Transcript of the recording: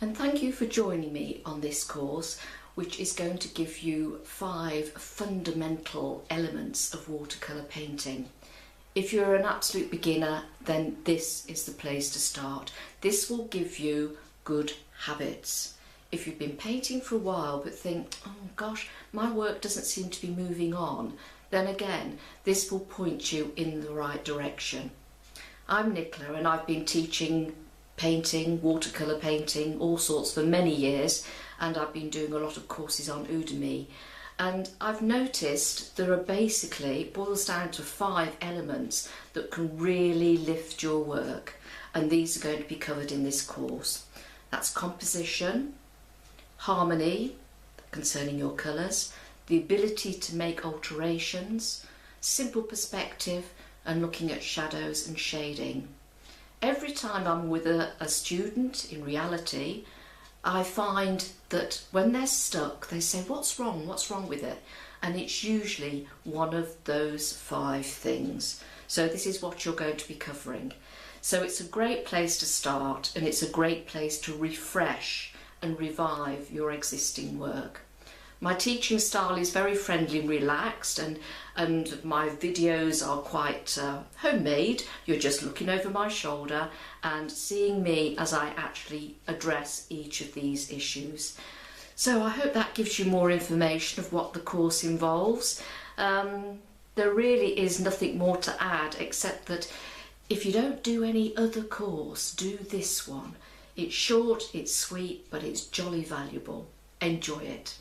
and thank you for joining me on this course, which is going to give you 5 fundamental elements of watercolour painting. If you're an absolute beginner, then this is the place to start. This will give you good habits. If you've been painting for a while but think, oh gosh, my work doesn't seem to be moving on, then again, this will point you in the right direction. I'm Nicola and I've been teaching painting, watercolour painting, all sorts for many years, and I've been doing a lot of courses on Udemy. And I've noticed there are basically, it boils down to 5 elements that can really lift your work, and these are going to be covered in this course. That's composition, harmony, concerning your colours, the ability to make alterations, simple perspective, and looking at shadows and shading. Every time I'm with a student, in reality, I find that when they're stuck, they say, what's wrong with it? And it's usually one of those 5 things. So this is what you're going to be covering. So it's a great place to start, and it's a great place to refresh and revive your existing work. My teaching style is very friendly and relaxed, and my videos are quite homemade. You're just looking over my shoulder and seeing me as I actually address each of these issues. So I hope that gives you more information of what the course involves. There really is nothing more to add, except that if you don't do any other course, do this one. It's short, it's sweet, but it's jolly valuable. Enjoy it.